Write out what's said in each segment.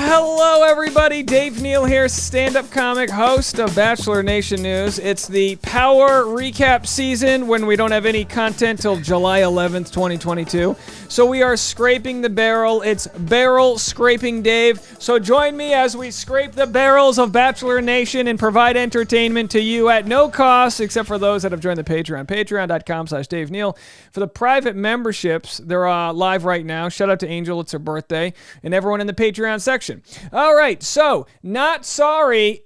Hello, everybody. Dave Neal here, stand-up comic, host of Bachelor Nation News. It's the Power Recap season when we don't have any content till July 11th, 2022. So we are scraping the barrel. It's Barrel Scraping Dave. So join me as we scrape the barrels of Bachelor Nation and provide entertainment to you at no cost, except for those that have joined the Patreon. Patreon.com/Dave Neal. For the private memberships, they're live right now. Shout out to Angel. It's her birthday. And everyone in the Patreon section. All right, so not sorry,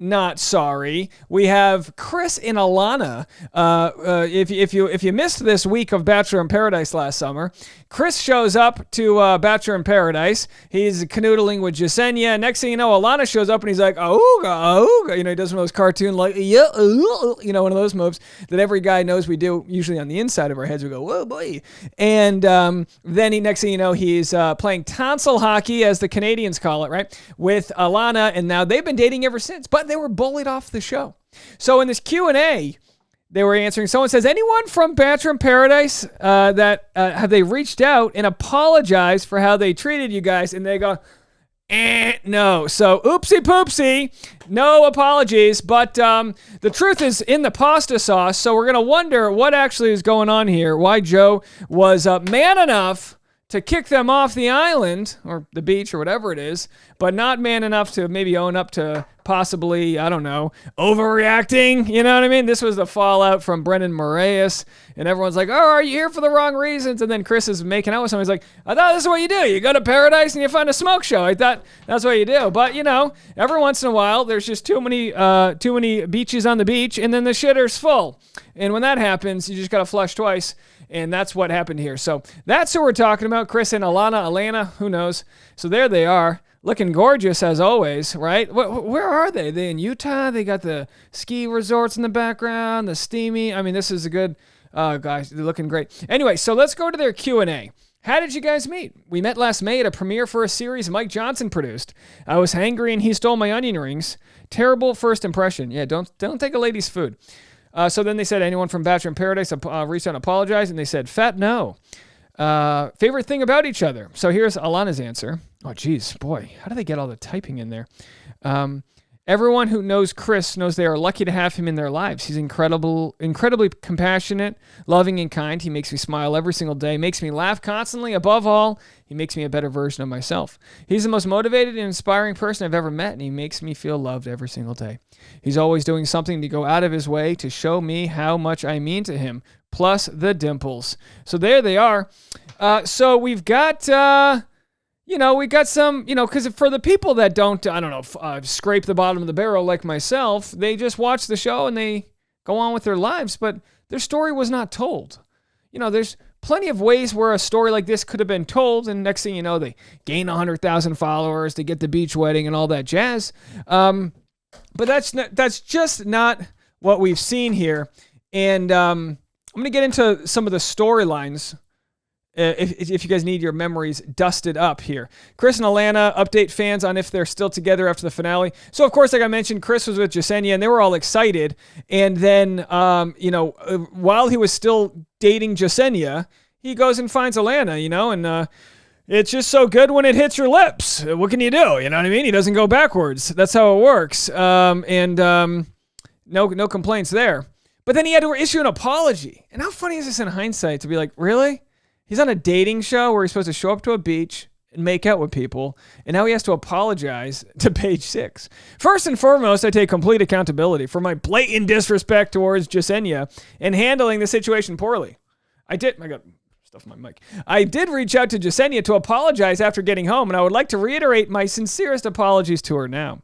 not sorry. We have Chris and Alana. If you missed this week of Bachelor in Paradise last summer, Chris shows up to Bachelor in Paradise. He's canoodling with Jasenia. Next thing you know, Alana shows up and he's like, ooga, ooga. You know, he does one of those cartoon, like, yeah, you know, one of those moves that every guy knows we do, usually on the inside of our heads. We go, whoa, boy. And then next thing you know, he's playing tonsil hockey, as the Canadians call it, right, with Alana. And now they've been dating ever since, but they were bullied off the show. So in this Q&A, they were answering. Someone says, anyone from Bachelor in Paradise that have they reached out and apologized for how they treated you guys? And they go, no. So oopsie poopsie, no apologies. But the truth is in the pasta sauce. So we're going to wonder what actually is going on here. Why Joe was man enough to kick them off the island or the beach or whatever it is, but not man enough to maybe own up to possibly, I don't know, overreacting. You know what I mean? This was the fallout from Brendan Moraes, and everyone's like, oh, are you here for the wrong reasons? And then Chris is making out with somebody. He's like, I thought this is what you do. You go to paradise and you find a smoke show. I thought that's what you do. But, you know, every once in a while, there's just too many beaches on the beach, and then the shitter's full. And when that happens, you just got to flush twice. And that's what happened here. So that's who we're talking about. Chris and Alana, who knows? So there they are, looking gorgeous as always, right? Where are they? Are they in Utah? They got the ski resorts in the background, the steamy. I mean, this is a good, guys, they're looking great. Anyway, so let's go to their Q&A. How did you guys meet? We met last May at a premiere for a series Mike Johnson produced. I was hangry and he stole my onion rings. Terrible first impression. Yeah, don't take a lady's food. So then they said, anyone from Bachelor in Paradise reached out and apologized, and they said, fat no. Favorite thing about each other. So here's Alana's answer. Oh, geez, boy, how do they get all the typing in there? Everyone who knows Chris knows they are lucky to have him in their lives. He's incredibly compassionate, loving, and kind. He makes me smile every single day, makes me laugh constantly. Above all, he makes me a better version of myself. He's the most motivated and inspiring person I've ever met, and he makes me feel loved every single day. He's always doing something to go out of his way to show me how much I mean to him, plus the dimples. So there they are. So we've got... we got some, because for the people that don't, scrape the bottom of the barrel like myself, they just watch the show and they go on with their lives, but their story was not told. There's plenty of ways where a story like this could have been told, and next thing you know, they gain 100,000 followers, they get the beach wedding and all that jazz. But that's just not what we've seen here. And I'm going to get into some of the storylines. If you guys need your memories dusted up here. Chris and Alana update fans on if they're still together after the finale. So, of course, like I mentioned, Chris was with Jasenia, and they were all excited. And then, while he was still dating Jasenia, he goes and finds Alana, and it's just so good when it hits your lips. What can you do? You know what I mean? He doesn't go backwards. That's how it works. No complaints there. But then he had to issue an apology. And how funny is this in hindsight to be like, really? He's on a dating show where he's supposed to show up to a beach and make out with people, and now he has to apologize to Page Six. First and foremost, I take complete accountability for my blatant disrespect towards Jasenia and handling the situation poorly. I got stuff in my mic. I did reach out to Jasenia to apologize after getting home, and I would like to reiterate my sincerest apologies to her now.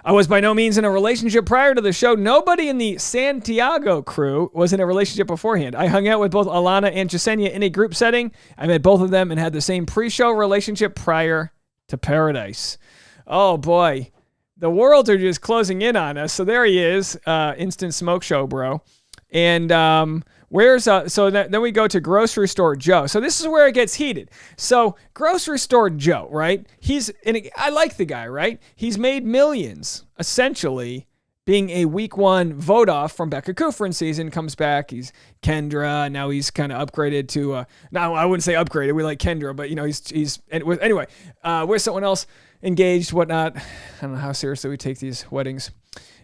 I was by no means in a relationship prior to the show. Nobody in the Santiago crew was in a relationship beforehand. I hung out with both Alana and Jasenia in a group setting. I met both of them and had the same pre-show relationship prior to Paradise. Oh boy, the worlds are just closing in on us. So there he is, instant smoke show, bro. And then we go to Grocery Store Joe. So this is where it gets heated. So Grocery Store Joe, right? I like the guy, right? He's made millions, essentially, being a week 1 vote off from Becca Kufrin season, comes back. He's Kendra. Now he's kind of upgraded to, now I wouldn't say upgraded. We like Kendra, but anyway, with someone else engaged, whatnot. I don't know how seriously we take these weddings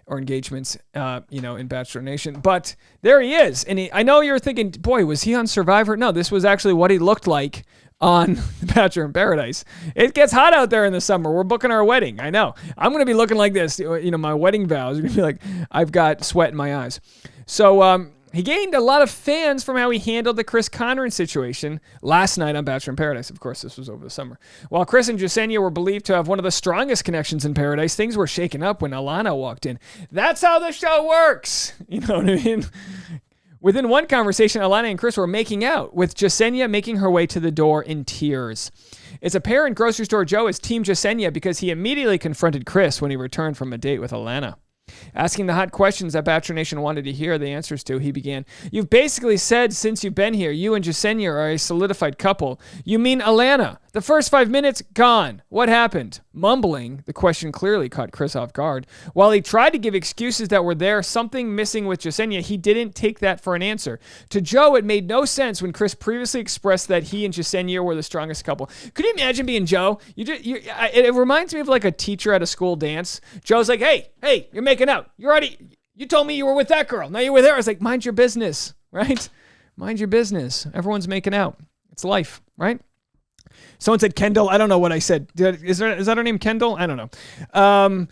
or engagements, in Bachelor Nation. But there he is. And I know you're thinking, boy, was he on Survivor? No, this was actually what he looked like on The Bachelor in Paradise. It gets hot out there in the summer. We're booking our wedding. I know. I'm going to be looking like this. My wedding vows are going to be like, I've got sweat in my eyes. So, he gained a lot of fans from how he handled the Chris Conran situation last night on Bachelor in Paradise. Of course, this was over the summer. While Chris and Jasenia were believed to have one of the strongest connections in Paradise, things were shaken up when Alana walked in. That's how the show works. You know what I mean? Within one conversation, Alana and Chris were making out, with Jasenia making her way to the door in tears. It's apparent Grocery Store Joe is Team Jasenia because he immediately confronted Chris when he returned from a date with Alana. Asking the hot questions that Bachelor Nation wanted to hear the answers to, he began, "You've basically said since you've been here, you and Jasenia are a solidified couple. You mean Alana? The first 5 minutes, gone. What happened?" Mumbling, the question clearly caught Chris off guard. While he tried to give excuses that were there something missing with Jasenia, he didn't take that for an answer. To Joe, it made no sense when Chris previously expressed that he and Jasenia were the strongest couple. Could you imagine being Joe? It reminds me of like a teacher at a school dance. Joe's like, hey, you're making out. You told me you were with that girl. Now you're with her. I was like, mind your business, right? Mind your business. Everyone's making out. It's life, right? Someone said Kendall. I don't know what I said. Is that her name, Kendall? I don't know.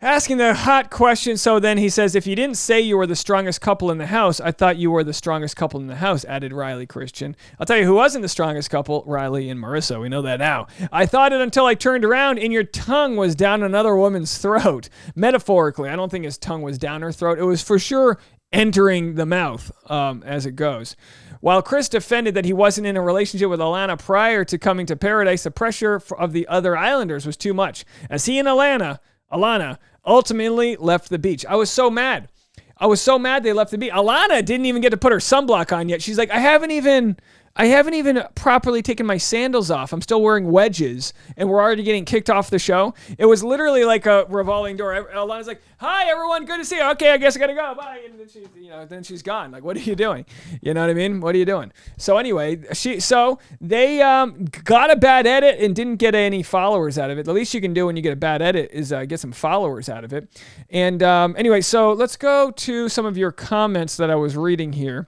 Asking the hot question. So then he says, if you didn't say you were the strongest couple in the house, I thought you were the strongest couple in the house, added Riley Christian. I'll tell you who wasn't the strongest couple, Riley and Marissa. We know that now. I thought it until I turned around and your tongue was down another woman's throat. Metaphorically, I don't think his tongue was down her throat. It was for sure entering the mouth as it goes. While Chris defended that he wasn't in a relationship with Alana prior to coming to Paradise, the pressure of the other Islanders was too much, as he and Alana ultimately left the beach. I was so mad they left the beach. Alana didn't even get to put her sunblock on yet. She's like, I haven't even properly taken my sandals off. I'm still wearing wedges, and we're already getting kicked off the show. It was literally like a revolving door. Alana's like, "Hi, everyone, good to see you. Okay, I guess I gotta go. Bye." And then she's gone. Like, what are you doing? You know what I mean? What are you doing? So anyway, they got a bad edit and didn't get any followers out of it. The least you can do when you get a bad edit is get some followers out of it. And anyway, so let's go to some of your comments that I was reading here.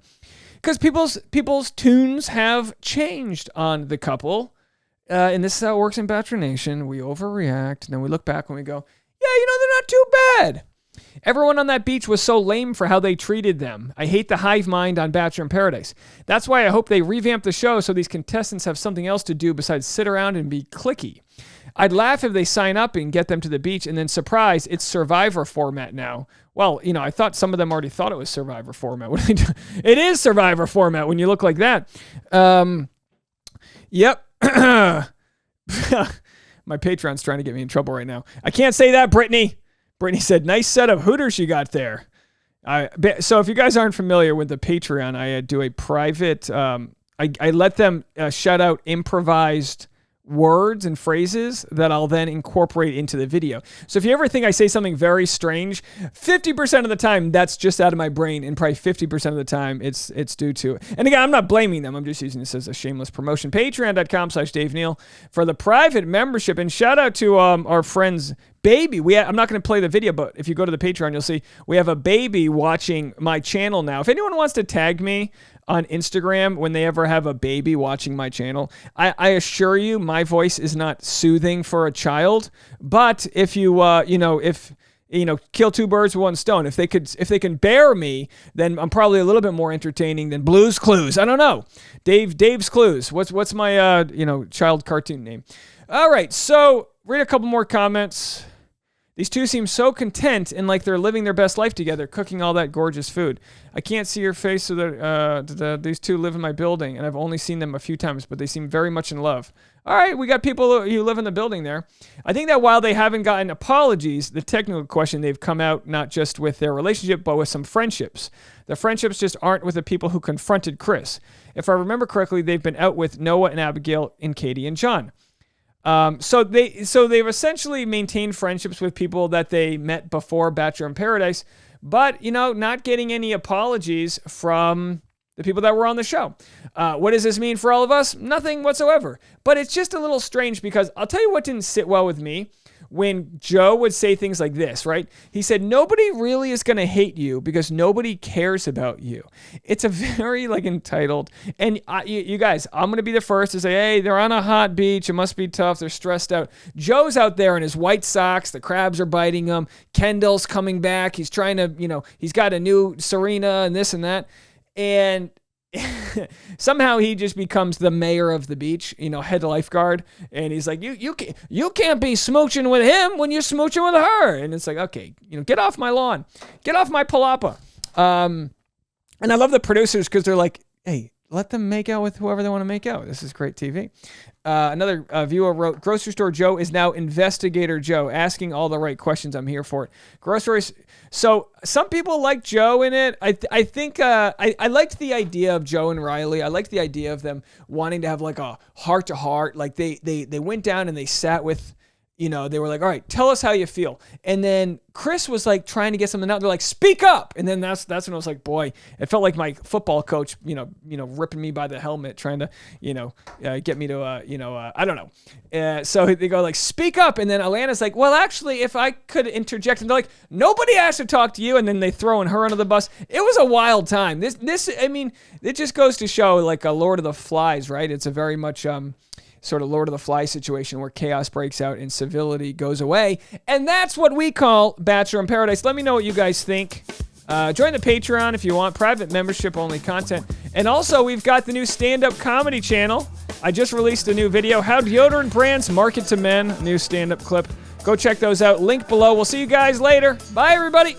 Because people's tunes have changed on the couple. And this is how it works in Bachelor Nation. We overreact, and then we look back and we go, yeah, they're not too bad. Everyone on that beach was so lame for how they treated them. I hate the hive mind on Bachelor in Paradise. That's why I hope they revamp the show so these contestants have something else to do besides sit around and be cliquey. I'd laugh if they sign up and get them to the beach and then surprise, it's Survivor format now. Well, I thought some of them already thought it was Survivor format. What do they do? It is Survivor format when you look like that. Yep. My Patreon's trying to get me in trouble right now. I can't say that, Brittany. Brittany said, nice set of hooters you got there. So if you guys aren't familiar with the Patreon, I do a private, I let them shout out improvised words and phrases that I'll then incorporate into the video. So if you ever think I say something very strange, 50% of the time that's just out of my brain, and probably 50% of the time it's due to it. And again, I'm not blaming them. I'm just using this as a shameless promotion. Patreon.com/Dave Neal for the private membership. And shout out to our friends Baby. I'm not going to play the video, but if you go to the Patreon, you'll see we have a baby watching my channel now. If anyone wants to tag me on Instagram when they ever have a baby watching my channel, I assure you my voice is not soothing for a child. But if you kill two birds with one stone, if they can bear me, then I'm probably a little bit more entertaining than Blue's Clues. I don't know. Dave's Clues. What's my child cartoon name? All right, so read a couple more comments. These two seem so content and like they're living their best life together, cooking all that gorgeous food. I can't see your face, so that these two live in my building, and I've only seen them a few times, but they seem very much in love. All right, we got people who live in the building there. I think that while they haven't gotten apologies, the technical question, they've come out not just with their relationship, but with some friendships. The friendships just aren't with the people who confronted Chris. If I remember correctly, they've been out with Noah and Abigail and Katie and John. So they've essentially maintained friendships with people that they met before Bachelor in Paradise, but not getting any apologies from the people that were on the show. What does this mean for all of us? Nothing whatsoever. But it's just a little strange because I'll tell you what didn't sit well with me. When Joe would say things like this, right? He said, nobody really is going to hate you because nobody cares about you. It's a very entitled, and you guys, I'm going to be the first to say, hey, they're on a hot beach. It must be tough. They're stressed out. Joe's out there in his white socks. The crabs are biting him. Kendall's coming back. He's trying to, he's got a new Serena and this and that. And somehow he just becomes the mayor of the beach, head lifeguard, and he's like, you can't be smooching with him when you're smooching with her. And it's like, okay, get off my lawn, get off my palapa. And I love the producers because they're like, hey, let them make out with whoever they want to make out. This is great TV. Another viewer wrote, Grocery Store Joe is now Investigator Joe, asking all the right questions. I'm here for it. Groceries. So some people like Joe in it. I think I liked the idea of Joe and Riley. I liked the idea of them wanting to have a heart to heart. Like they went down and they sat with, they were like, all right, tell us how you feel. And then Chris was trying to get something out. They're like, speak up. And then that's when I was like, boy, it felt like my football coach, ripping me by the helmet, trying to, get me to, I don't know. So they go speak up. And then Alana's like, well, actually, if I could interject. And they're like, nobody asked to talk to you. And then they throwing her under the bus. It was a wild time. It just goes to show a Lord of the Flies, right? It's a very much, sort of Lord of the Flies situation where chaos breaks out and civility goes away. And that's what we call Bachelor in Paradise. Let me know what you guys think. Join the Patreon if you want. Private membership only content. And also, we've got the new stand-up comedy channel. I just released a new video, How Deodorant Brands Market to Men. New stand-up clip. Go check those out. Link below. We'll see you guys later. Bye, everybody.